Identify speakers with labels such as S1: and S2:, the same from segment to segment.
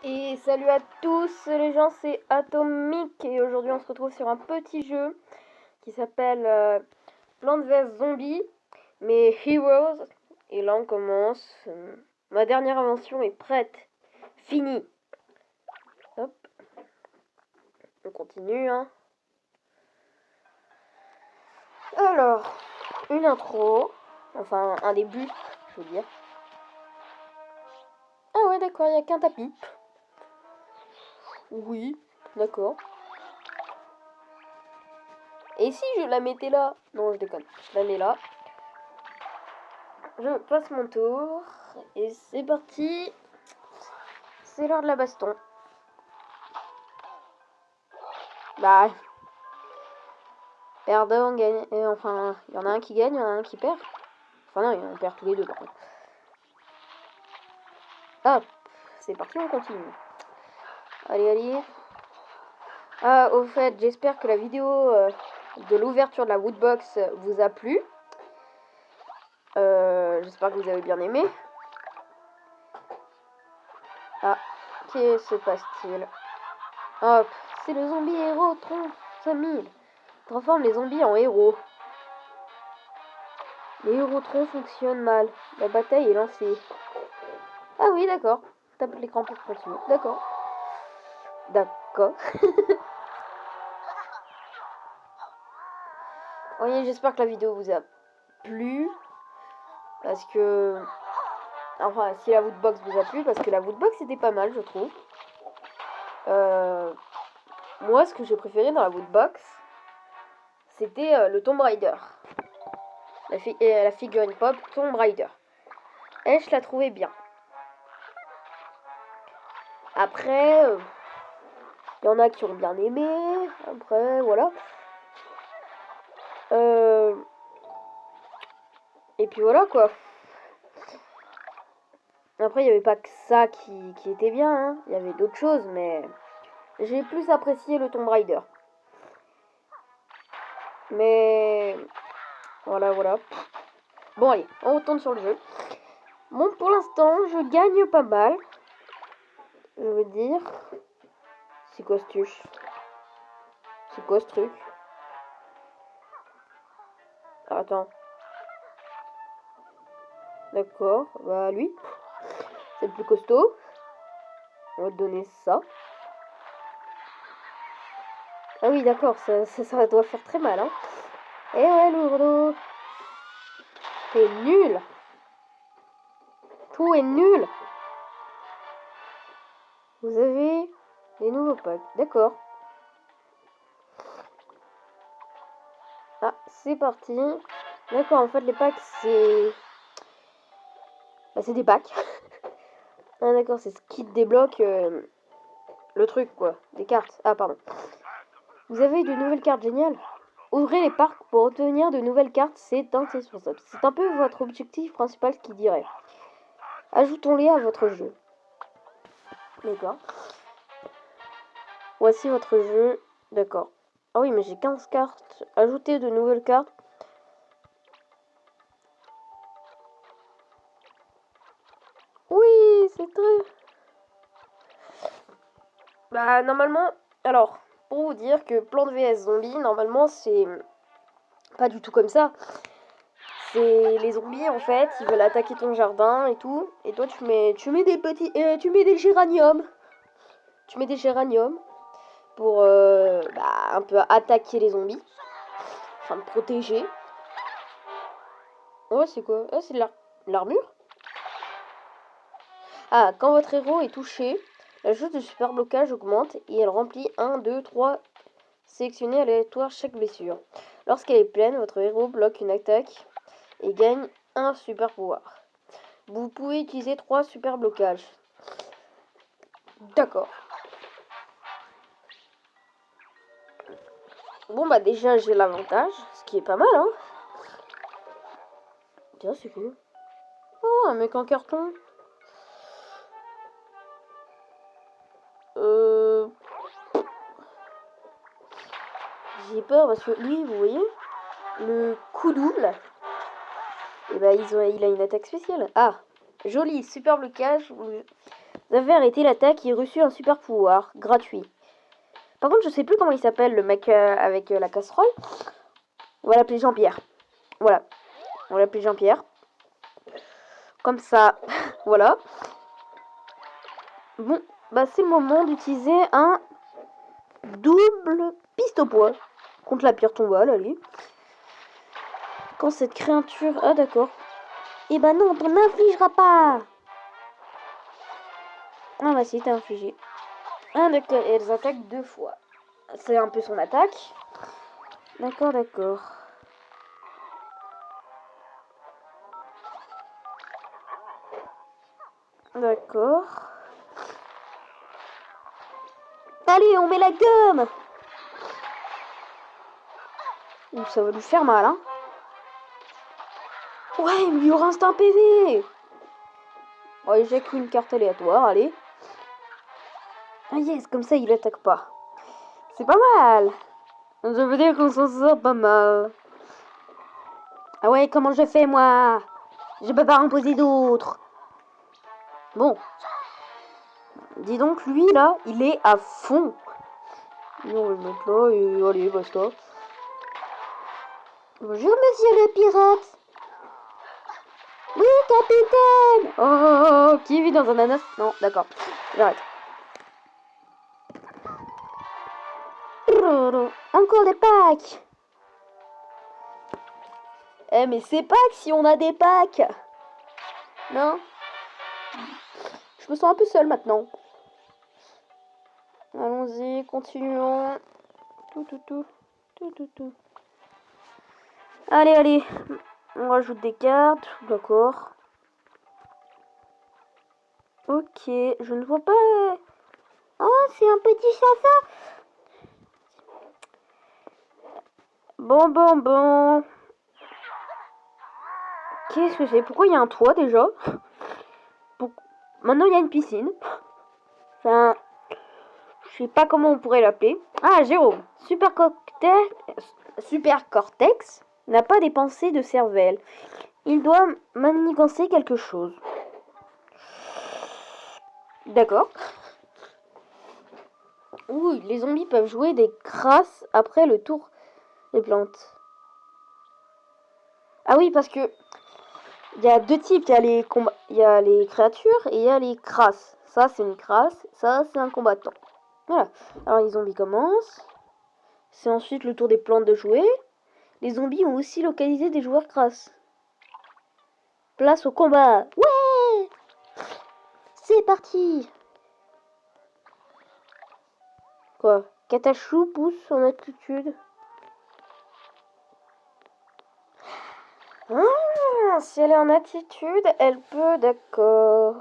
S1: Et salut à tous les gens, c'est Atomic et aujourd'hui on se retrouve sur un petit jeu qui s'appelle Plants vs Zombies, mais Heroes. Et là on commence. Ma dernière invention est prête, finie. Hop, on continue hein. Alors, une intro, enfin un début, je veux dire. Ah ouais d'accord, il n'y a qu'un tapis. Oui, d'accord. Et si je la mettais là? Non, je déconne. Je la mets là. Je passe mon tour. Et c'est parti. C'est l'heure de la baston. Bah. Perdant, gagne. Enfin, il y en a un qui gagne, il y en a un qui perd. Enfin, non, on perd tous les deux par contre. Hop. C'est parti, on continue. Allez, allez. Ah, au fait, j'espère que la vidéo de l'ouverture de la Woodbox vous a plu. J'espère que vous avez bien aimé. Ah, que se passe-t-il? Hop, c'est le zombie héros Tron 5000. Transforme les zombies en héros. Les hérotrons fonctionnent mal. La bataille est lancée. Ah oui, d'accord. Tape l'écran pour continuer. D'accord. D'accord. Oui, j'espère que la vidéo vous a plu. Parce que... Enfin, si la Woodbox vous a plu, parce que la Woodbox était pas mal, je trouve. Moi, ce que j'ai préféré dans la Woodbox, c'était le Tomb Raider. La figurine pop Tomb Raider. Et je la trouvais bien. Après, il y en a qui ont bien aimé. Après, voilà. Et puis voilà quoi. Après, il n'y avait pas que ça qui était bien. Hein. Il y avait d'autres choses, mais j'ai plus apprécié le Tomb Raider. Mais voilà, voilà. Bon, allez, on retourne sur le jeu. Bon, pour l'instant, je gagne pas mal. Je veux dire. C'est quoi ce truc? C'est quoi ce truc? Ah, attends. D'accord, bah lui. C'est le plus costaud. On va te donner ça. Ah oui, d'accord, ça doit faire très mal, hein. Eh ouais, lourdeau. T'es nul. Tout est nul. Vous avez des nouveaux packs. D'accord. Ah, c'est parti. D'accord, en fait, les packs, c'est... Bah, c'est des packs. Ah, d'accord, c'est ce qui débloque le truc, quoi. Des cartes. Ah, pardon. Vous avez de nouvelles cartes géniales. Ouvrez les parcs pour obtenir de nouvelles cartes, c'est indispensable. C'est un peu votre objectif principal qui dirait. Ajoutons-les à votre jeu. D'accord. Voici votre jeu. D'accord. Ah oui, mais j'ai 15 cartes. Ajoutez de nouvelles cartes. Oui, c'est très... Bah, normalement... Alors, pour vous dire que Plants vs Zombies, normalement, c'est pas du tout comme ça. C'est les zombies, en fait, ils veulent attaquer ton jardin et tout. Et toi, tu mets des petits... tu mets des géraniums. Tu mets des géraniums pour un peu attaquer les zombies. Enfin, te protéger. Ouais, c'est quoi? Ah, c'est de l'armure. Ah, quand votre héros est touché, la jauge de super blocage augmente et elle remplit 1, 2, 3. Sélectionnez aléatoire chaque blessure. Lorsqu'elle est pleine, votre héros bloque une attaque et gagne un super pouvoir. Vous pouvez utiliser 3 super blocages. D'accord. Bon bah déjà j'ai l'avantage, ce qui est pas mal hein. Tiens c'est cool. Oh un mec en carton. J'ai peur parce que lui vous voyez, le coup double, et bah il a une attaque spéciale. Ah, joli, super blocage. Vous avez arrêté l'attaque et reçu un super pouvoir gratuit. Par contre, je sais plus comment il s'appelle le mec avec la casserole. On va l'appeler Jean-Pierre. Voilà. On va l'appeler Jean-Pierre. Comme ça. Voilà. Bon, bah c'est le moment d'utiliser un double piste au poids contre la pierre tombale, allez. Quand cette créature... Ah d'accord. Eh ben non, t'en infligeras pas. Ah bah si, t'as infligé. Ah d'accord, et elles attaquent 2 fois. C'est un peu son attaque. D'accord, d'accord. D'accord. Allez, on met la gomme. Ouh, ça va lui faire mal, hein. Ouais, mais il y aura un PV. Ouais, j'ai qu'une carte aléatoire, allez. Ah yes, comme ça il attaque pas. C'est pas mal. Je veux dire qu'on s'en sort pas mal. Ah ouais, comment je fais moi? Je peux pas en poser d'autres. Bon. Dis donc, lui là, il est à fond. On va le mettre là et allez, basta. Bonjour monsieur le pirate. Oui, capitaine. Oh, qui vit dans un ananas? Non, d'accord. J'arrête. Encore des packs. Eh mais c'est packs si on a des packs. Non. Je me sens un peu seule maintenant. Allons-y, continuons. Tout. Allez, allez. On rajoute des cartes. D'accord. Ok, je ne vois pas... Oh, c'est un petit chasseur. Bon. Qu'est-ce que c'est? Pourquoi il y a un toit déjà? Maintenant il y a une piscine. Enfin, je sais pas comment on pourrait l'appeler. Ah, Jérôme. Super Cortex n'a pas des pensées de cervelle. Il doit manigancer quelque chose. D'accord. Oui, les zombies peuvent jouer des crasses après le tour des plantes. Ah oui, parce que il y a 2 types. Il y a les créatures et il y a les crasses. Ça, c'est une crasse. Ça, c'est un combattant. Voilà. Alors, les zombies commencent. C'est ensuite le tour des plantes de jouer. Les zombies ont aussi localisé des joueurs crasses. Place au combat. Ouais! C'est parti! Quoi? Katachou pousse en altitude. Ah, si elle est en attitude, elle peut, d'accord.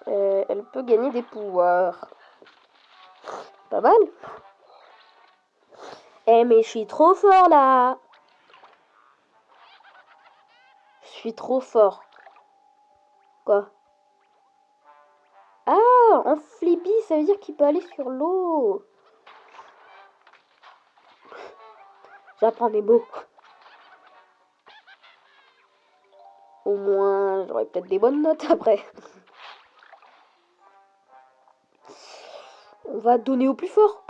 S1: Elle peut gagner des pouvoirs. Pas mal. Eh, mais je suis trop fort là. Je suis trop fort. Quoi? Ah, en flippy, ça veut dire qu'il peut aller sur l'eau. J'apprends des mots. Au moins, j'aurai peut-être des bonnes notes après. On va donner au plus fort.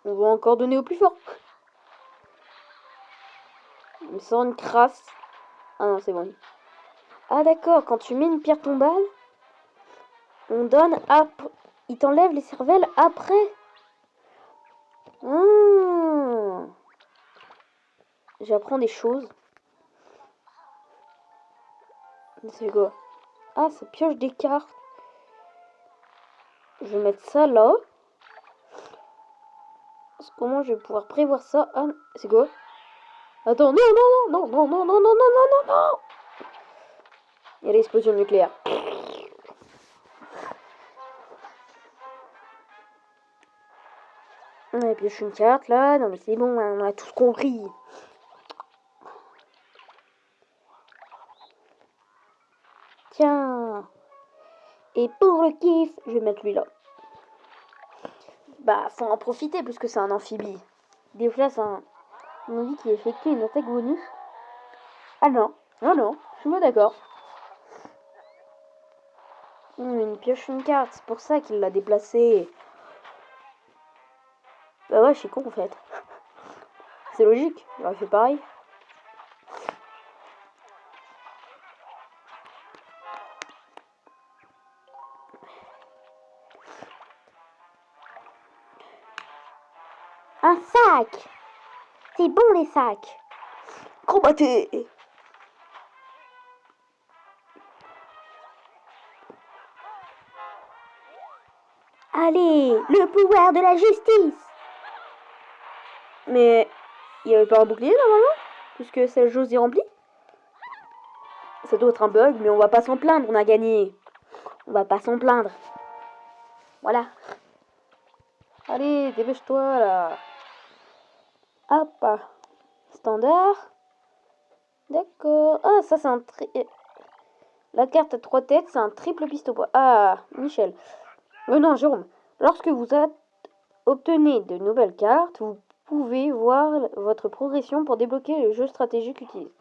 S1: On va encore donner au plus fort. Il me sort une crasse. Ah non, c'est bon. Ah d'accord, quand tu mets une pierre tombale, on donne après. Il t'enlève les cervelles après. Ah. J'apprends des choses. C'est quoi? Ah, ça pioche des cartes. Je vais mettre ça là. Comment je vais pouvoir prévoir ça? Ah, c'est quoi? Attends, non. Il y a l'explosion nucléaire. Et puis je suis une carte là. Non mais c'est bon, on a tous compris. Tiens. Et pour le kiff, je vais mettre lui là. Bah, faut en profiter puisque c'est un amphibie. Des fois, c'est un amphibie qui effectue une attaque bonus. Ah non, je suis pas d'accord. Une pioche, une carte, c'est pour ça qu'il l'a déplacée. Bah ouais, je suis con en fait. C'est logique, j'aurais fait pareil. Un sac! C'est bon les sacs! Combattez! Allez, le pouvoir de la justice! Mais il n'y avait pas un bouclier normalement? Puisque cette chose est remplie? Ça doit être un bug, mais on va pas s'en plaindre, on a gagné. On va pas s'en plaindre. Voilà. Allez, dépêche-toi là. Hop. Standard. D'accord. Ah, ça c'est un La carte à 3 têtes, c'est un triple piste au bois. Ah, Michel. Non, Jérôme. Lorsque vous obtenez de nouvelles cartes, vous pouvez voir votre progression pour débloquer le jeu stratégique utilisé.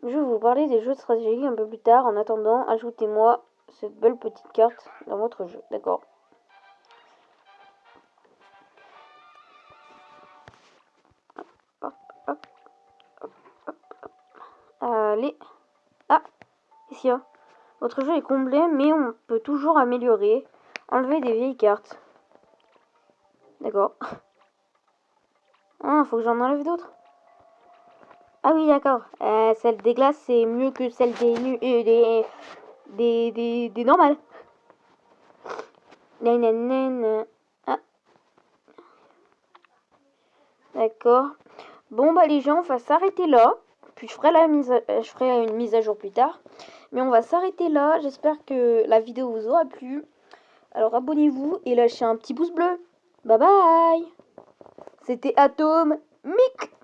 S1: Je vais vous parler des jeux stratégiques un peu plus tard. En attendant, ajoutez-moi cette belle petite carte dans votre jeu. D'accord. Hop, hop, hop, hop, hop. Allez. Ah, qu'est-ce qu'il y a? Votre jeu est comblé, mais on peut toujours améliorer. Enlever des vieilles cartes. D'accord. Ah, faut que j'en enlève d'autres. Ah oui, d'accord. Celle des glaces, c'est mieux que celle des normales. Ah, d'accord. Bon, bah les gens, on va s'arrêter là. Puis je ferai une mise à jour plus tard. Mais on va s'arrêter là. J'espère que la vidéo vous aura plu. Alors abonnez-vous et lâchez un petit pouce bleu. Bye bye. C'était Atome Mic.